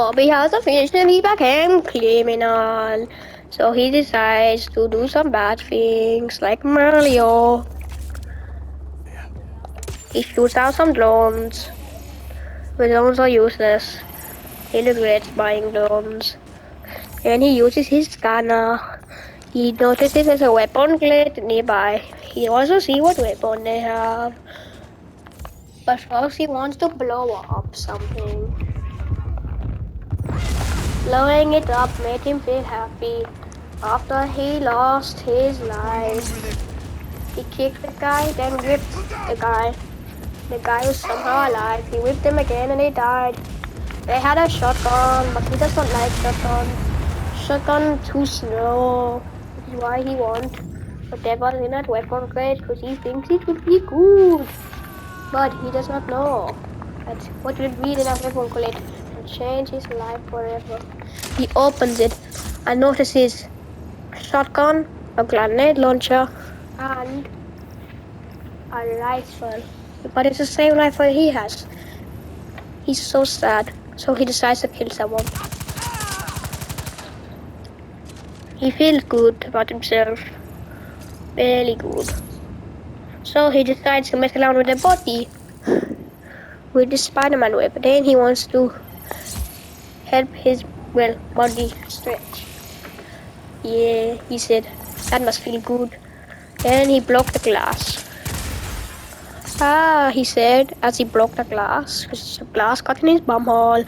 Bobby has officially become criminal. So he decides to do some bad things like Mario. He shoots out some drones. But drones are useless. He regrets buying drones. And he uses his scanner. He notices there's a weapon glitch nearby. He also sees what weapon they have. But first he wants to blow up something. Blowing it up made him feel happy. After he lost his life, he kicked the guy, then whipped the guy. The guy was somehow alive. He whipped him again and he died. They had a shotgun, but he doesn't like shotgun. Shotgun too slow, which is why he wants whatever in that weapon crate, because he thinks it would be good. But he does not know that what will be in that weapon crate will change his life forever. He opens it and notices a shotgun, a grenade launcher, and a rifle. But it's the same rifle he has. He's so sad, so he decides to kill someone. He feels good about himself. Really good. So he decides to mess around with the body. With the Spider-Man web. Then he wants to help his, body stretch. Yeah, he said, that must feel good. Then he broke the glass. He said, as he broke the glass, because the glass got in his bumhole.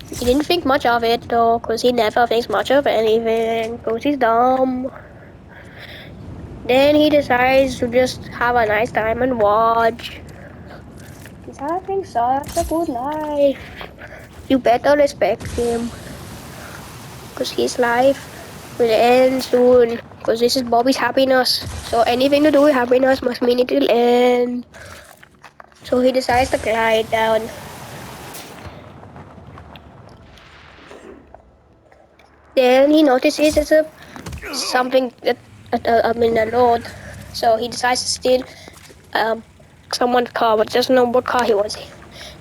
He didn't think much of it though, because he never thinks much of anything, because he's dumb. Then he decides to just have a nice time and watch. He's having such a good life. You better respect him, because his life will end soon, because this is Bobby's happiness. So anything to do with happiness must mean it will end. So he decides to glide down. Then he notices there's something that in the road. So he decides to steal someone's car, but doesn't know what car he was.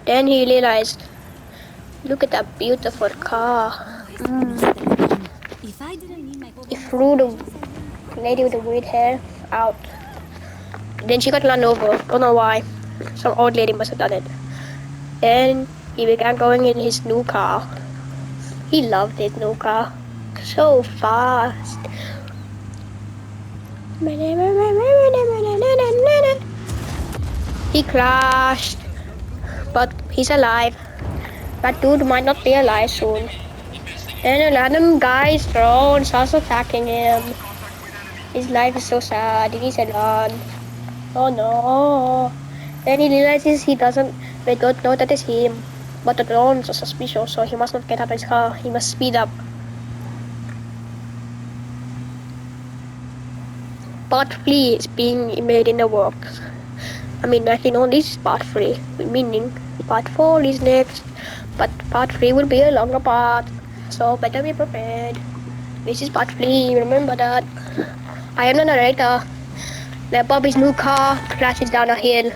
Then he realized, look at that beautiful car. He threw the lady with the weird hair out. Then she got run over. Don't know why. Some old lady must have done it. Then he began going in his new car. He loved his new car. So fast. He crashed, but he's alive. That dude might not be alive soon. Then a random guy's drone starts attacking him. His life is so sad. He needs to run. Oh no. Then he realizes they don't know that it's him. But the drones are suspicious, so he must not get out of his car. He must speed up. Part 3 is being made in the works. I mean, this is part 3, meaning part 4 is next, but part 3 will be a longer part, so better be prepared. This is part 3, remember that. I am the narrator. Now Bobby's new car crashes down a hill.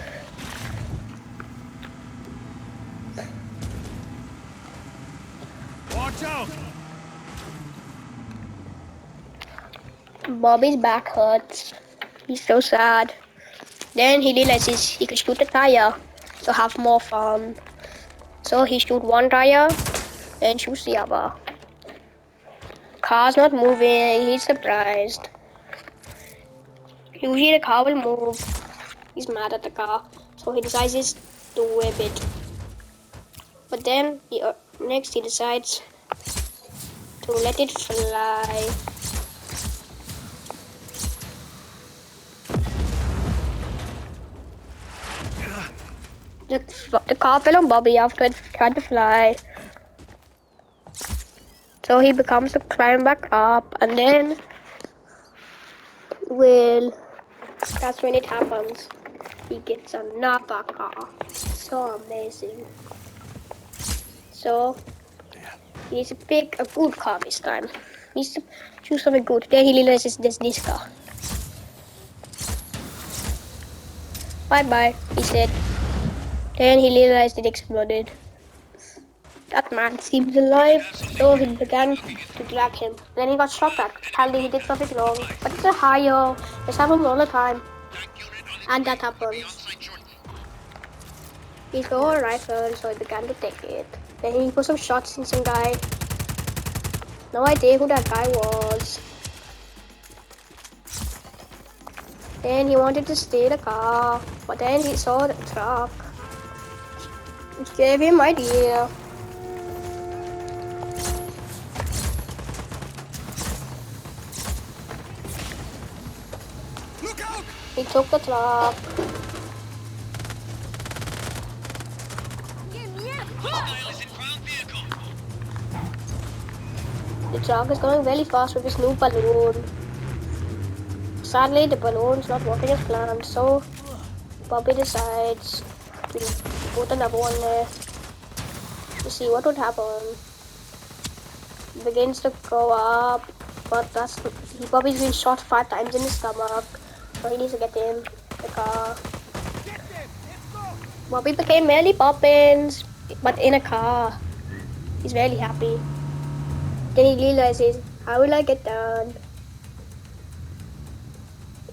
Watch out! Bobby's back hurts. He's so sad. Then he realizes he could shoot a tire to have more fun. So he shoots one tire, then shoots the other. Car's not moving, he's surprised. Usually the car will move. He's mad at the car, so he decides to whip it. But then next he decides to let it fly. The car fell on Bobby after it tried to fly. So he becomes to climb back up, and then, that's when it happens. He gets another car. So amazing. So, he needs to pick a good car this time. He needs to choose something good. Then he realizes there's this car. Bye bye, he said. Then he realized it exploded. That man seems alive, so he began to drag him. Then he got shot at. Apparently he did something wrong. But it's a higher. This happens all the time. And that happens. He's got a rifle, so he began to take it. Then he put some shots in some guy. No idea who that guy was. Then he wanted to steal the car, but then he saw the truck, which gave him idea. Look out! He took the truck. The truck is going very fast with this new balloon. Sadly, the balloon's not working as planned, so Bobby decides to put another one there to see what would happen. It begins to go up, but Bobby's been shot 5 times in the stomach, so he needs to get in the car. Bobby became Mary Poppins, but in a car. He's very happy. Then he realizes, how will I get down?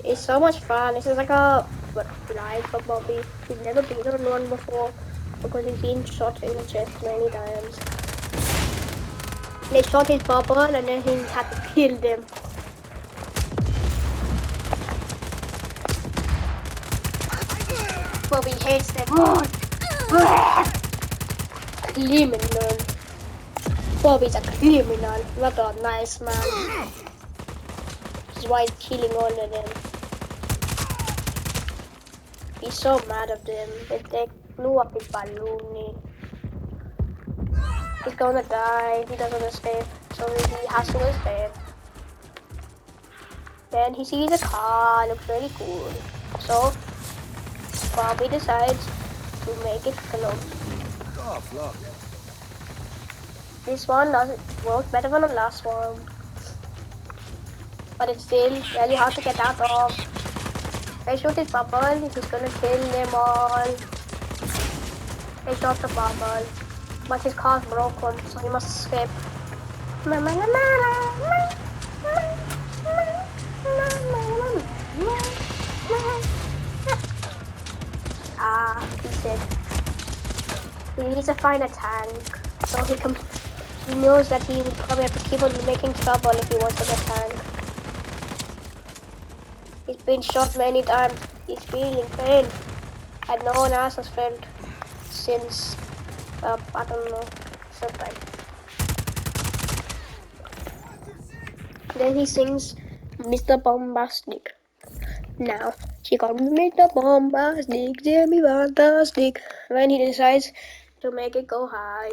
It's so much fun. This is like a ride for Bobby. He's never been on one before because he's been shot in the chest many times. They shot his bubble and then he had to kill them. Bobby hates them. Criminal. Bobby's a criminal, not a nice man. Which is why he's killing all of them. He's so mad at them. They blew up his balloon. He's gonna die. He doesn't escape, so he has to escape. Then he sees a car. Looks really cool. So Bobby decides to make it glow. Oh, look. This one doesn't work better than the last one, but it's still really hard to get out of. They shoot his bubble, he's gonna kill them all. They shot the bubble, but his car's broken, so he must escape. Ah, he's dead. He needs to find a tank, so he knows that he will probably have to keep on making trouble if he wants to get tank. He's been shot many times. He's feeling pain. And no one else has felt since, I don't know, sometime. Then he sings Mr. Bombastic. Now, she called me Mr. Bombastic, Jimmy Fantastic. When he decides to make it go high,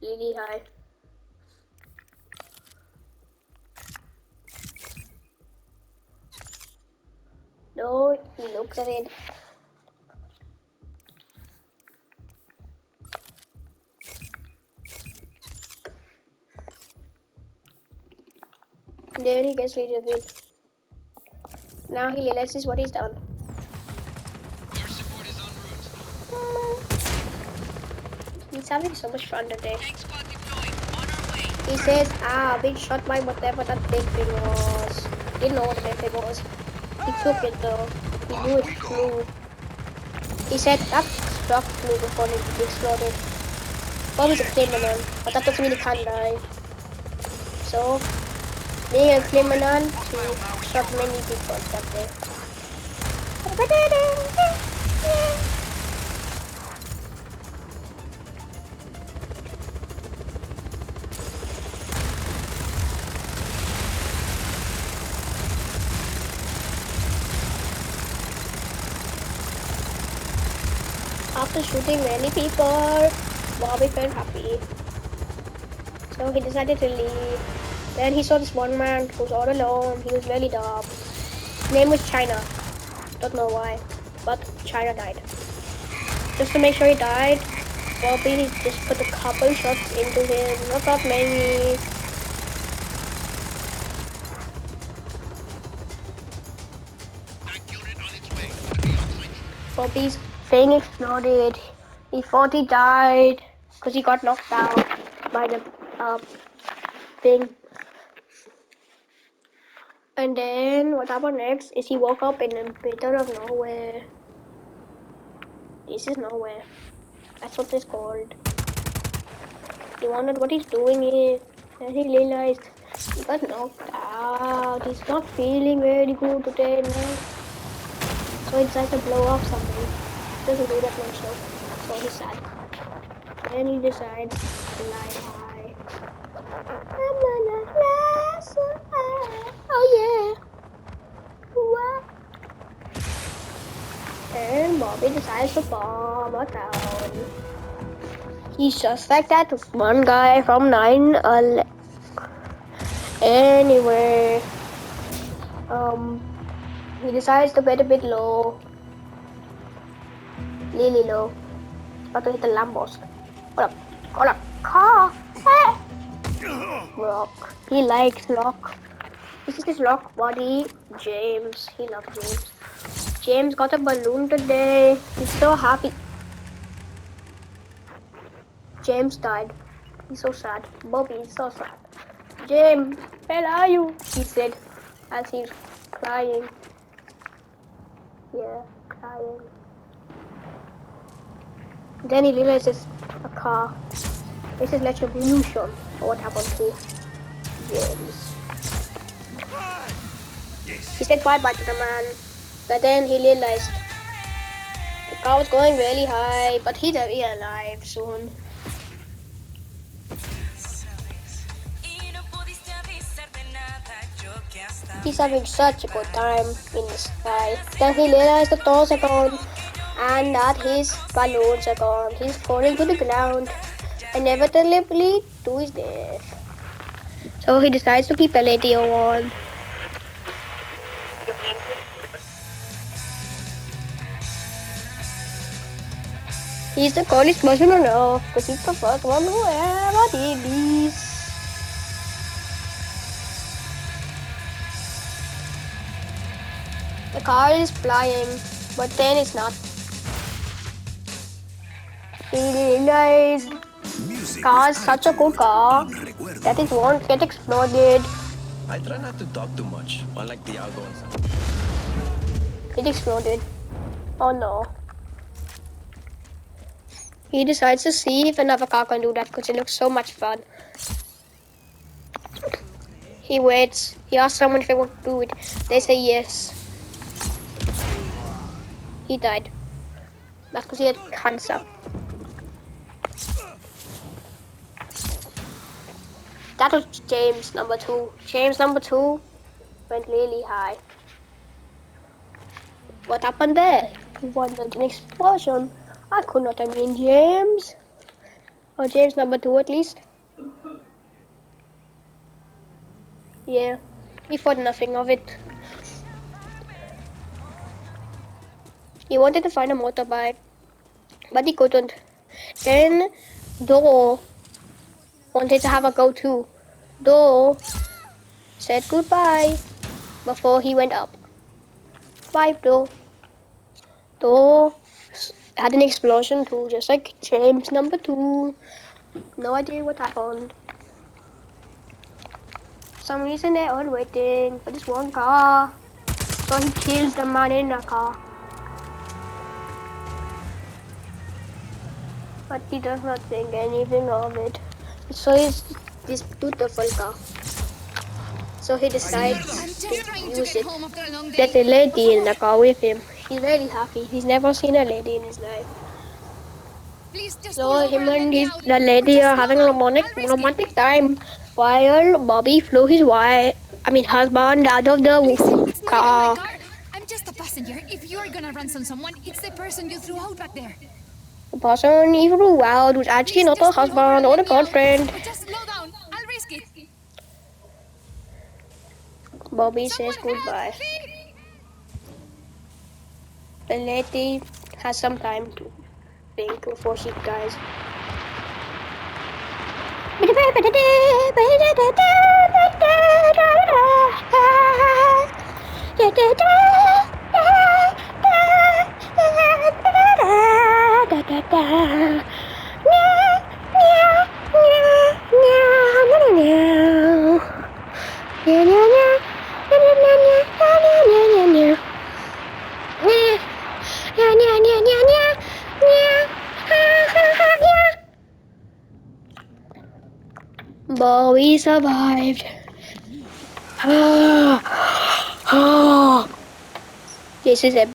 really high. No, he looks at it. Then he gets rid of it. Now he realizes what he's done. Air support is en route. He's having so much fun today. Tank squad deployed. On our way. He says, I've been shot by whatever that big thing was. Didn't know what the big thing was. He took it though. He knew it flew. He said that stuff flew before it exploded. Bobby's a criminal, but that doesn't mean he can't die. So, being a criminal, he shot many people that day. After shooting many people, Bobby felt happy. So he decided to leave. Then he saw this one man who was all alone. He was really dumb. His name was China. Don't know why, but China died. Just to make sure he died, Bobby just put a couple shots into him. Not that many. Bobby's thing exploded. He thought he died. because he got knocked out by the thing. And then what happened next is he woke up in the middle of nowhere. This is nowhere. That's what it's called. He wondered what he's doing here. And he realized he got knocked out. He's not feeling very good today, man. So he decides to blow up something. Doesn't do that much though. So he's sad. Then he decides to fly high. I'm gonna fly so high. Oh yeah. What? And Bobby decides to bomb a town. He's just like that one guy from 9/11. Anyway, he decides to bet a bit low. Really low. About to hit the lamppost. Got a car. Hey! Rock. He likes Rock. This is his Rock buddy, James. He loves James. James got a balloon today. He's so happy. James died. He's so sad. Bobby is so sad. James, where are you? He said as he's crying. Yeah, crying. Then he realizes a car. This is retribution for what happened to James. He said bye-bye to the man, but then he realized the car was going really high, but he'd be alive soon. He's having such a good time in the sky. Then he realized the doors are gone and that his balloons are gone. He's falling to the ground, inevitably to his death. So he decides to keep the radio on. He's the coolest person on earth because he's the first one who ever did this. The car is flying, but then it's not. He realized the car is such a good car that it won't get exploded. I try not to talk too much, unlike the outgoing. It exploded. Oh no. He decides to see if another car can do that because it looks so much fun. He waits. He asks someone if they want to do it. They say yes. He died. That's because he had cancer. That was James number 2. James number 2 went really high. What happened there? It wasn't an explosion. I could not have been James. Or James number 2 at least. Yeah, he thought nothing of it. He wanted to find a motorbike, but he couldn't. Then Do wanted to have a go too. Do said goodbye before he went up. Bye, Do. Do had an explosion too, just like James number 2. No idea what happened. For some reason they're all waiting for this one car. So he kills the man in the car. But he does not think anything of it. So he's this beautiful car. So he decides to use it. There's a lady in the car with him. He's very happy. He's never seen a lady in his life. So him and the lady are having a romantic time while Bobby flew his husband out of the car. I'm just a passenger. If you're gonna ransom someone, it's the person you threw out back there. The person he flew out was actually not the husband or the girlfriend. Just slow down. I'll risk it. Bobby says goodbye. The lady has some time to think before she dies. people, we survived. This is a